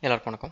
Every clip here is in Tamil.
எல்லாருக்கும் வணக்கம்.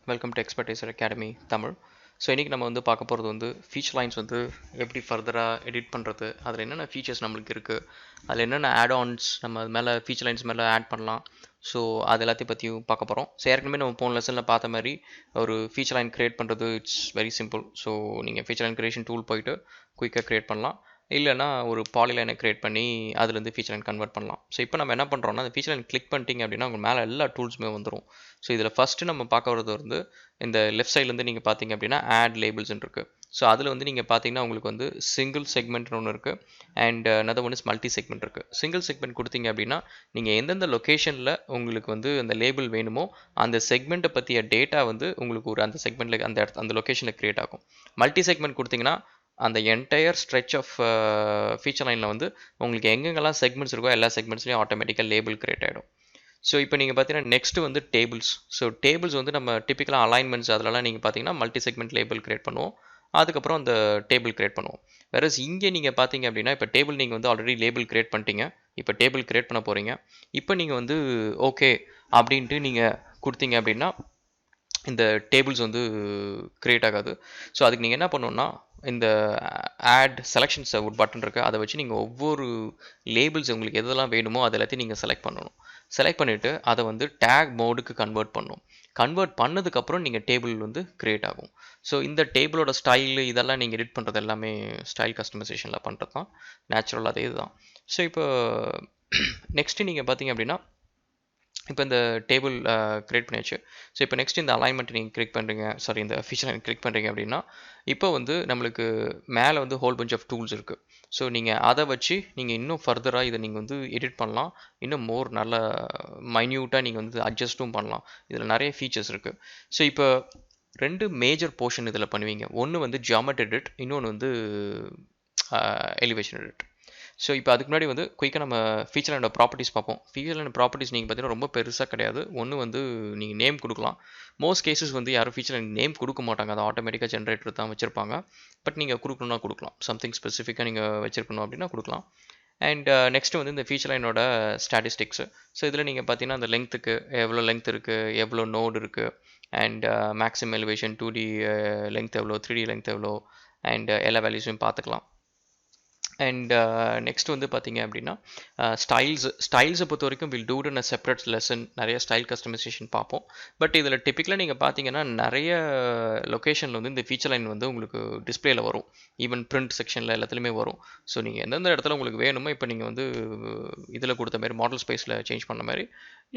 Welcome to Expertisor Academy Tamil. So இன்றைக்கி நம்ம வந்து பார்க்க போகிறது வந்து ஃபீச்சர் லைன்ஸ் வந்து எப்படி ஃபர்தராக எடிட் பண்ணுறது, அதில் என்னென்ன ஃபீச்சர்ஸ் நம்மளுக்கு இருக்குது, அதில் என்னென்ன ஆட்-ஆன்ஸ் நம்ம அது மேலே ஃபீச்சர் லைன்ஸ் மேலே ஆட் பண்ணலாம். ஸோ அது எல்லாத்தையும் பற்றியும் பார்க்க போகிறோம். ஸோ ஏற்கனவே நம்ம போன லெசனில் பார்த்த மாதிரி ஒரு ஃபீச்சர் லைன் க்ரியேட் பண்ணுறது இட்ஸ் வெரி சிம்பிள். ஸோ நீங்கள் ஃபீச்சர் லைன் க்ரியேஷன் டூல் போயிட்டு குயிக்காக க்ரியேட் பண்ணலாம். இல்லைனா ஒரு பாலிலைனை க்ரியேட் பண்ணி அதுலேருந்து ஃபீச்சர் லைன் கன்வெர்ட் பண்ணலாம். ஸோ இப்போ நம்ம என்ன பண்ணுறோம்னா அந்த ஃபீச்சர் லைன் கிளிக் பண்ணிட்டீங்க அப்படின்னா உங்கள் மேலே எல்லா டூல்ஸுமே வந்துடும். ஸோ இதில் ஃபஸ்ட்டு நம்ம பார்க்க வரது வந்து இந்த லெஃப்ட் சைட்லேருந்து நீங்கள் பார்த்தீங்க அப்படின்னா ஆட் லேபிள்ஸ்ன்னு இருக்குது. ஸோ அதில் வந்து நீங்கள் பார்த்தீங்கன்னா உங்களுக்கு வந்து சிங்கிள் செக்மெண்ட்னு ஒன்று இருக்குது and another one is multi segment இருக்குது. சிங்கிள் செக்மெண்ட் கொடுத்தீங்க அப்படின்னா நீங்கள் எந்தெந்த லொக்கேஷனில் உங்களுக்கு வந்து அந்த லேபிள் வேணுமோ அந்த செக்மெண்ட்டை பற்றிய டேட்டா வந்து உங்களுக்கு ஒரு அந்த செக்மெண்ட்டில் அந்த லொக்கேஷனில் க்ரியேட் ஆகும். மல்டி செக்மெண்ட் கொடுத்தீங்கன்னா அந்த என்டையர் ஸ்ட்ரெச் ஆஃப் ஃபீச்சர் லைனில் வந்து உங்களுக்கு எங்கெங்கெல்லாம் செக்மெண்ட்ஸ் இருக்கோ எல்லா செக்மெண்ட்ஸ்லையும் ஆட்டோமேட்டிக்காக லேபிள் க்ரியேட் ஆகிடும். ஸோ இப்போ நீங்கள் பார்த்தீங்கன்னா நெக்ஸ்ட்டு வந்து டேபிள்ஸ். ஸோ டேபிள்ஸ் வந்து நம்ம டிப்பிக்கலாக அலைன்மெண்ட்ஸ் அதிலலாம் நீங்கள் பார்த்தீங்கன்னா மல்டி செக்மெண்ட் லேபிள் க்ரியேட் பண்ணுவோம். அதுக்கப்புறம் அந்த டேபிள் க்ரியேட் பண்ணுவோம். வேற இங்கே நீங்கள் பார்த்தீங்க அப்படின்னா இப்போ டேபிள் நீங்கள் வந்து ஆல்ரெடி லேபிள் க்ரியேட் பண்ணிட்டீங்க. இப்போ டேபிள் க்ரியேட் பண்ண போகிறீங்க. இப்போ நீங்கள் வந்து ஓகே அப்படின்ட்டு நீங்கள் கொடுத்தீங்க அப்படின்னா இந்த டேபிள்ஸ் வந்து க்ரியேட் ஆகாது. ஸோ அதுக்கு நீங்கள் என்ன பண்ணணுன்னா இந்த ஆட் செலெக்ஷன்ஸ் ஒரு பட்டன் இருக்குது, அதை வச்சு நீங்கள் ஒவ்வொரு லேபிள்ஸ் உங்களுக்கு எதெல்லாம் வேணுமோ அது எல்லாத்தையும் நீங்கள் செலக்ட் பண்ணணும். செலக்ட் பண்ணிவிட்டு அதை வந்து டேக் மோடுக்கு கன்வெர்ட் பண்ணணும். கன்வெர்ட் பண்ணதுக்கப்புறம் நீங்கள் டேபிள் வந்து க்ரியேட் ஆகும். ஸோ இந்த டேபிளோட ஸ்டைலு இதெல்லாம் நீங்கள் எடிட் பண்ணுறது எல்லாமே ஸ்டைல் கஸ்டமைசேஷனில் பண்ணுறது தான், நேச்சுரல் அதே இதுதான். ஸோ இப்போ நெக்ஸ்ட்டு நீங்கள் பார்த்தீங்க அப்படின்னா இப்போ இந்த டேபிள் க்ரியேட் பண்ணியாச்சு. ஸோ இப்போ நெக்ஸ்ட் இந்த அலைன்மெண்ட் நீங்கள் கிளிக் பண்ணுறீங்க, சாரி இந்த ஃபீச்சர் லைன் கிளிக் பண்ணுறீங்க அப்படின்னா இப்போ வந்து நம்மளுக்கு மேலே வந்து ஹோல் பஞ்ச் ஆஃப் டூல்ஸ் இருக்குது. ஸோ நீங்கள் அதை வச்சு நீங்கள் இன்னும் ஃபர்தராக இதை நீங்கள் வந்து எடிட் பண்ணலாம். இன்னும் மோர் நல்ல மைன்யூட்டாக நீங்கள் வந்து அட்ஜஸ்ட்டும் பண்ணலாம். இதில் நிறைய ஃபீச்சர்ஸ் இருக்குது. ஸோ இப்போ ரெண்டு மேஜர் போர்ஷன் இதில் பண்ணுவீங்க. ஒன்று வந்து ஜியாமெட்ரி எடிட், இன்னொன்று வந்து எலிவேஷன் எடிட். ஸோ இப்போ அதுக்கு முன்னாடி வந்து குயிக்காக நம்ம ஃபீச்சர் லைனோட ப்ராப்பர்ட்டிஸ் பார்ப்போம். ஃபீச்சர் லைன் ப்ராப்பர்ட்டிஸ் நீங்கள் பார்த்தீங்கன்னா ரொம்ப பெருசாக கிடையாது. ஒன்று வந்து நீங்கள் நேம் கொடுக்கலாம். மோஸ்ட் கேசஸ் வந்து யாரும் ஃபீச்சர் லைன் நேம் கொடுக்க மாட்டாங்க, அதை ஆட்டோமேட்டிக்காக ஜென்ரேட்டர் தான் வச்சுருப்பாங்க. பட் நீங்கள் கொடுக்கணுன்னா கொடுக்கலாம். சம்திங் ஸ்பெசிஃபிக்காக நீங்கள் வச்சுருக்கணும் அப்படின்னா கொடுக்கலாம். அண்ட் நெக்ஸ்ட்டு வந்து இந்த ஃபீச்சர் லைனோட ஸ்டாட்டிஸ்டிக்ஸு. ஸோ இதில் நீங்கள் பார்த்தீங்கன்னா அந்த லெங்க்த்துக்கு எவ்வளோ லெங்க் இருக்குது, எவ்வளோ நோடு இருக்குது, and maximum elevation 2D length எவ்வளோ, 3D லெங்க் எவ்வளோ, அண்ட் எல்லா வேல்யூஸையும் பார்த்துக்கலாம். அண்ட் நெக்ஸ்ட் வந்து பார்த்தீங்க அப்படின்னா ஸ்டைல்ஸை பொறுத்த வரைக்கும் will do in a separate lesson. நிறைய ஸ்டைல் கஸ்டமைசேஷன் பார்ப்போம். பட் இதில் டிப்பிக்கலாக நீங்கள் பார்த்தீங்கன்னா நிறைய லொக்கேஷனில் வந்து இந்த ஃபீச்சர் லைன் வந்து உங்களுக்கு டிஸ்பிளேல வரும். ஈவன் பிரிண்ட் செக்ஷனில் எல்லாத்துலேயுமே வரும். ஸோ நீங்கள் எந்தெந்த இடத்துல உங்களுக்கு வேணுமோ இப்போ நீங்கள் வந்து இதில் கொடுத்த மாதிரி மாடல் ஸ்பேஸில் சேஞ்ச் பண்ண மாதிரி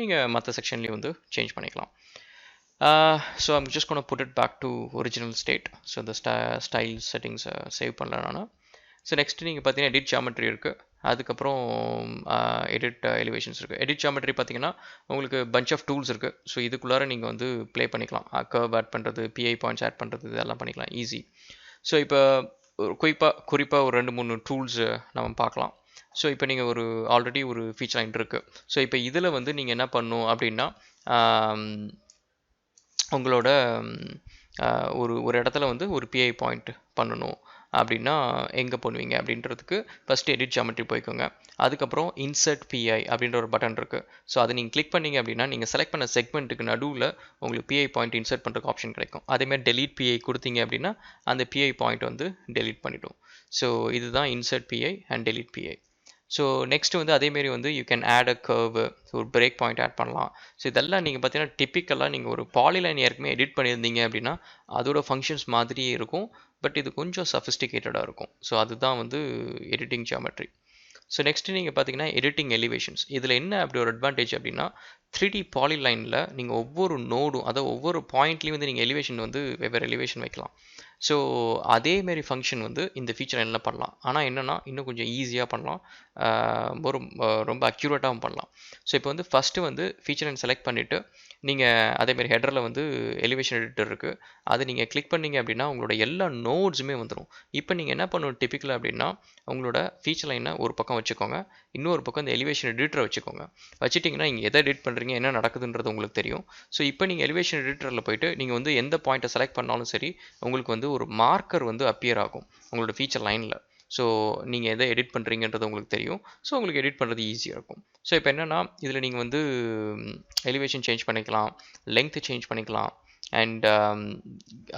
நீங்கள் மற்ற செக்ஷன்லேயும் வந்து சேஞ்ச் பண்ணிக்கலாம். So I'm just gonna put it back to original state. So இந்த ஸ்டைல் செட்டிங்ஸை சேவ் பண்ணல நான். ஸோ நெக்ஸ்ட்டு நீங்கள் பார்த்தீங்கன்னா எடிட் ஜியாமெட்ரி இருக்குது. அதுக்கப்புறம் எடிட் எலிவேஷன்ஸ் இருக்குது. எடிட் ஜியாமெட்ரி பார்த்தீங்கன்னா உங்களுக்கு பஞ்ச் ஆஃப் டூல்ஸ் இருக்குது. ஸோ இதுக்குள்ளார நீங்கள் வந்து ப்ளே பண்ணிக்கலாம். கர்வ் ஆட் பண்ணுறது, பிஐ பாயிண்ட்ஸ் ஆட் பண்ணுறது, இதெல்லாம் பண்ணிக்கலாம் ஈஸி. ஸோ இப்போ குறிப்பாக ஒரு 2-3 டூல்ஸ் நம்ம பார்க்கலாம். ஸோ இப்போ நீங்கள் ஒரு ஆல்ரெடி ஒரு ஃபீச்சர் லைன் இருக்குது. ஸோ இப்போ இதில் வந்து நீங்கள் என்ன பண்ணணும் அப்படின்னா உங்களோட ஒரு இடத்துல வந்து ஒரு பிஐ பாயிண்ட் பண்ணணும் அப்படின்னா எங்கே பண்ணுவீங்க அப்படின்றதுக்கு ஃபஸ்ட்டு எடிட் ஜியாமெட்ரி போய்க்கோங்க. அதுக்கப்புறம் இன்சர்ட் பிஐ அப்படின்ற ஒரு பட்டன் இருக்குது. ஸோ அதை நீங்கள் கிளிக் பண்ணிங்க அப்படின்னா நீங்கள் செலக்ட் பண்ண செக்மெண்ட்டுக்கு நடுவில் உங்களுக்கு பிஐ பாயிண்ட் இன்சர்ட் பண்ணுறதுக்கு ஆப்ஷன் கிடைக்கும். அதேமாதிரி டெலீட் பிஐ கொடுத்தீங்க அப்படின்னா அந்த பிஐ பாயிண்ட் வந்து டெலீட் பண்ணிவிடும். ஸோ இதுதான் insert PI and delete PI. So next வந்து அதேமாரி வந்து you can add a curve, ஒரு பிரேக் பாயிண்ட் ஆட் பண்ணலாம். ஸோ இதெல்லாம் நீங்கள் பார்த்தீங்கன்னா டிப்பிக்கலாக நீங்கள் ஒரு பாலிலைன் ஏற்கனவே எடிட் பண்ணியிருந்தீங்க அப்படின்னா அதோட ஃபங்க்ஷன்ஸ் மாதிரியே இருக்கும். பட் இது கொஞ்சம் சஃபிஸ்டிகேட்டடாக இருக்கும். ஸோ அதுதான் வந்து எடிட்டிங் ஜியாமெட்ரி. ஸோ நெக்ஸ்ட்டு நீங்கள் பார்த்தீங்கன்னா எடிட்டிங் எலிவேஷன்ஸ். இதில் என்ன அப்படி ஒரு அட்வான்டேஜ் அப்படின்னா 3D பாலிலைனில் நீங்கள் ஒவ்வொரு நோடும், அதாவது ஒவ்வொரு பாயிண்ட்லேயும் வந்து நீங்கள் எலிவேஷன் வந்து வெவ்வேறு எலிவேஷன் வைக்கலாம். ஸோ அதேமாரி ஃபங்க்ஷன் வந்து இந்த ஃபீச்சர் லைனில் பண்ணலாம். ஆனால் என்னென்னா இன்னும் கொஞ்சம் ஈஸியாக பண்ணலாம், ரொம்ப அக்யூரேட்டாகவும் பண்ணலாம். ஸோ இப்போ வந்து ஃபஸ்ட்டு வந்து ஃபீச்சர் லைன் செலக்ட் பண்ணிவிட்டு நீங்கள் அதேமாரி ஹெடரில் வந்து எலிவேஷன் எடிட்டர் இருக்குது. அது நீங்கள் கிளிக் பண்ணிங்க அப்படின்னா உங்களோட எல்லா நோட்ஸுமே வந்துடும். இப்போ நீங்கள் என்ன பண்ணணும் டிப்பிக்கலாக அப்படின்னா உங்களோட ஃபீச்சர் லைனை ஒரு பக்கம் வச்சுக்கோங்க, இன்னொரு பக்கம் இந்த எலிவேஷன் எடிட்டரை வச்சுக்கோங்க. வச்சுட்டிங்கன்னா நீங்கள் எதை எடிட் பண்ணுறீங்க, என்ன நடக்குதுன்றது உங்களுக்கு தெரியும். ஸோ இப்போ நீங்கள் எலிவேஷன் எடிட்டரில் போய்ட்டு நீங்கள் வந்து எந்த பாயிண்ட்டை செலக்ட் பண்ணாலும் சரி உங்களுக்கு வந்து ஒரு மார்க்கர் வந்து அப்பியர் ஆகும் உங்களோட ஃபீச்சர் லைனில். ஸோ நீங்கள் எதை எடிட் பண்ணுறீங்கன்றது உங்களுக்கு தெரியும். ஸோ உங்களுக்கு எடிட் பண்ணுறது ஈஸியாக இருக்கும். ஸோ இப்போ என்னென்னா இதில் நீங்கள் வந்து எலிவேஷன் சேஞ்ச் பண்ணிக்கலாம், லெங்த் சேஞ்ச் பண்ணிக்கலாம், அண்ட்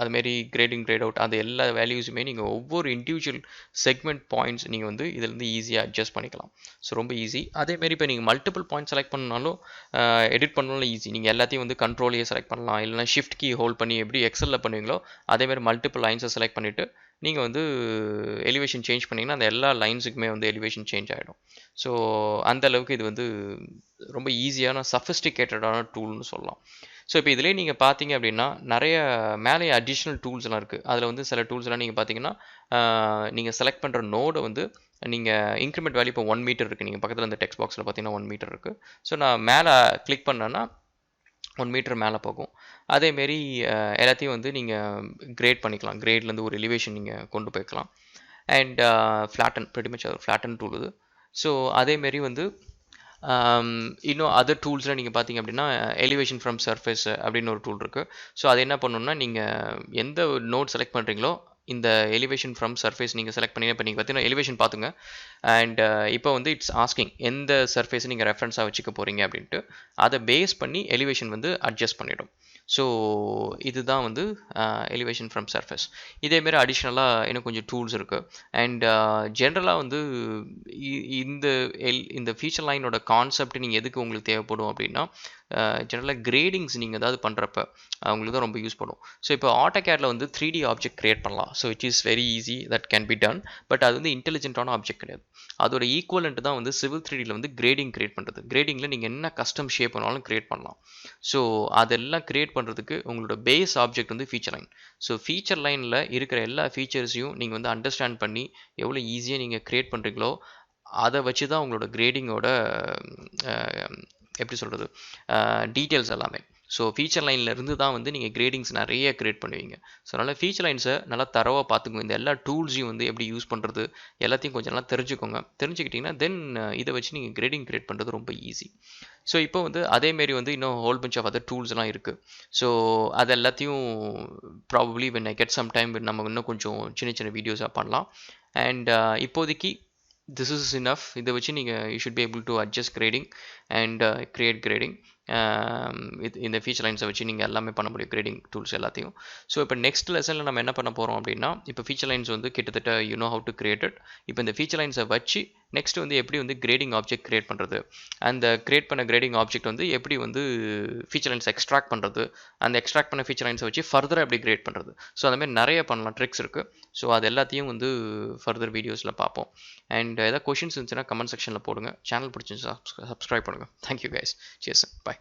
அதுமாரி கிரேடிங் கிரேட் அவுட் அந்த எல்லா வேல்யூஸுமே நீங்கள் ஒவ்வொரு இண்டிவிஜுவல் செக்மெண்ட் பாயிண்ட்ஸ் நீங்கள் வந்து இதிலேருந்து ஈஸியாக அட்ஜஸ்ட் பண்ணிக்கலாம். ஸோ ரொம்ப ஈஸி. அதேமாரி இப்போ நீங்கள் மல்டிபிள் பாயிண்ட் செலக்ட் பண்ணாலும் எடிட் பண்ணாலும் ஈஸி. நீங்கள் எல்லாத்தையும் வந்து கண்ட்ரோலையே செலக்ட் பண்ணலாம், இல்லைனா ஷிஃப்ட் கீ ஹோல்ட் பண்ணி எப்படி எக்ஸலில் பண்ணுவீங்களோ அதேமாதிரி மல்டிபிள் லைன்ஸை செலக்ட் பண்ணிவிட்டு நீங்கள் வந்து எலிவேஷன் சேஞ்ச் பண்ணிங்கன்னா அந்த எல்லா லைன்ஸுக்குமே வந்து எலிவேஷன் சேஞ்ச் ஆகிடும். ஸோ அந்த அளவுக்கு இது வந்து ரொம்ப ஈஸியான சஃபிஸ்டிகேட்டடான டூல்னு சொல்லலாம். ஸோ இப்போ இதிலே நீங்கள் பார்த்தீங்க அப்படின்னா நிறைய மேலே அடிஷ்னல் டூல்ஸ்லாம் இருக்குது. அதில் வந்து சில டூல்ஸ்லாம் நீங்கள் பார்த்தீங்கன்னா நீங்கள் செலக்ட் பண்ணுற நோடை வந்து நீங்கள் இன்க்ரிமெண்ட் வேல்யூ இப்போ 1 மீட்டர் இருக்குது. நீங்கள் பக்கத்தில் இந்த டெக்ஸ்ட் பாக்ஸில் பார்த்தீங்கன்னா 1 மீட்டர் இருக்குது. ஸோ நான் மேலே கிளிக் பண்ணேன்னா 1 மீட்டர் மேலே போகும். அதேமாரி எல்லாத்தையும் வந்து நீங்கள் கிரேட் பண்ணிக்கலாம். கிரேட்லேருந்து ஒரு எலிவேஷன் நீங்கள் கொண்டு போய்க்கலாம். And flatten pretty much flatten tool இது. ஸோ அதேமாரி வந்து இன்னும் அதர் டூல்ஸில் நீங்கள் பார்த்தீங்க அப்படின்னா எலிவேஷன் ஃப்ரம் சர்ஃபேஸ் அப்படின்னு ஒரு டூல் இருக்குது. ஸோ அது என்ன பண்ணணும்னா நீங்கள் எந்த நோட் செலக்ட் பண்ணுறீங்களோ இந்த எலிவேஷன் ஃப்ரம் சர்ஃபேஸ் நீங்கள் செலக்ட் பண்ணி இப்போ நீங்கள் பார்த்தீங்கன்னா எலிவேஷன் பார்த்துங்க. அண்ட் இப்போ வந்து இட்ஸ் ஆஸ்கிங் எந்த சர்ஃபேஸை நீங்கள் ரெஃபரன்ஸாக வச்சுக்க போகிறீங்க அப்படின்ட்டு அதை பேஸ் பண்ணி எலிவேஷன் வந்து அட்ஜஸ்ட் பண்ணிடும். ஸோ இதுதான் வந்து எலிவேஷன் ஃப்ரம் சர்ஃபேஸ். இதேமாரி அடிஷ்னலாக இன்னும் கொஞ்சம் டூல்ஸ் இருக்குது. அண்ட் ஜென்ரலாக வந்து இந்த ஃபீச்சர் லைனோட கான்செப்ட் நீங்கள் எதுக்கு உங்களுக்கு தேவைப்படும் அப்படின்னா ஜென்ரலாக கிரேடிங்ஸ் நீங்கள் ஏதாவது பண்ணுறப்ப அவங்களுக்கு தான் ரொம்ப யூஸ் பண்ணும். ஸோ இப்போ ஆட்டோகேடில் வந்து 3D ஆப்ஜெக்ட் கிரியேட் பண்ணலாம். So it is very easy, that can be done. But அது வந்து இன்டெலிஜென்ட்டான ஆப்ஜெக்ட் கிடையாது. அதோட ஈக்குவலண்ட் தான் வந்து Civil 3Dயில் வந்து கிரேடிங் கிரியேட் பண்ணுறது. கிரேடிங்கில் நீங்கள் என்ன கஸ்டம் ஷேப் பண்ணாலும் கிரியேட் பண்ணலாம். ஸோ அதெல்லாம் கிரியேட் பண்ணுறதுக்கு உங்களோட பேஸ் ஆப்ஜெக்ட் வந்து ஃபீச்சர் லைன். ஸோ ஃபீச்சர் லைனில் இருக்கிற எல்லா ஃபீச்சர்ஸையும் நீங்கள் வந்து அண்டர்ஸ்டாண்ட் பண்ணி எவ்வளோ ஈஸியாக நீங்கள் கிரியேட் பண்ணுறீங்களோ அதை வச்சு தான் உங்களோட கிரேடிங்கோட எப்படி சொல்கிறது டீட்டெயில்ஸ் எல்லாமே. ஸோ ஃபீச்சர் லைனில் இருந்து தான் வந்து நீங்கள் கிரேடிங்ஸ் நிறைய கிரியேட் பண்ணுவீங்க. ஸோ அதனால் ஃபீச்சர் லைன்ஸை நல்லா தரவாக பார்த்துக்கோங்க. இந்த எல்லா டூல்ஸையும் வந்து எப்படி யூஸ் பண்ணுறது எல்லாத்தையும் கொஞ்சம் நல்லா தெரிஞ்சுக்கோங்க. தெரிஞ்சுக்கிட்டிங்கன்னா தென் இதை வச்சு நீங்கள் கிரேடிங் கிரியேட் பண்ணுறது ரொம்ப ஈஸி. ஸோ இப்போ வந்து அதேமாரி வந்து இன்னும் ஹோல் பஞ்ச் ஆஃப் அதர் டூல்ஸ்லாம் இருக்குது. ஸோ அது எல்லாத்தையும் probably when I get some time நம்ம இன்னும் கொஞ்சம் சின்ன சின்ன வீடியோஸாக பண்ணலாம். அண்ட் இப்போதைக்கு this is enough. இதை வச்சு நீங்கள் you should be able to adjust grading and create grading. இந்த ஃபீச்சர் லைன்ஸை வச்சு நீங்கள் எல்லாமே பண்ண முடியும், கிரேடிங் டூல்ஸ் எல்லாத்தையும். ஸோ இப்போ நெக்ஸ்ட் லெசனில் நம்ம என்ன பண்ண போகிறோம் அப்படின்னா இப்போ ஃபீச்சர் லைன்ஸ் வந்து கிட்டத்தட்ட you know how to create it. இப்போ இந்த ஃபீச்சர் லைன்ஸை வச்சு நெக்ஸ்ட் வந்து எப்படி வந்து கிரேடிங் ஆப்ஜெக்ட் கிரியேட் பண்ணுறது, அந்த கிரியேட் பண்ண கிரேடிங் ஆப்ஜெக்ட் வந்து எப்படி வந்து ஃபீச்சர் லைன்ஸ் எக்ஸ்ட்ராக்ட் பண்ணுறது, அந்த எக்ஸ்ட்ராக்ட் பண்ண ஃபீச்சர் லைன்ஸை வச்சு ஃபர்தராக எப்படி கிரியேட் பண்ணுறது. ஸோ அந்த மாதிரி நிறைய பண்ணலாம், ட்ரிக்ஸ் இருக்குது. ஸோ அது எல்லாத்தையும் வந்து ஃபர்தர் வீடியோஸில் பார்ப்போம். அண்ட் ஏதாவது கொஷின்ஸ் இருந்துச்சுன்னா கமெண்ட் செக்ஷனில் போடுங்க. சேனல் பிடிச்சிருந்துச்சா சப்ஸ்கிரைப் பண்ணுங்கள். Thank you guys. சியர்ஸ். பை.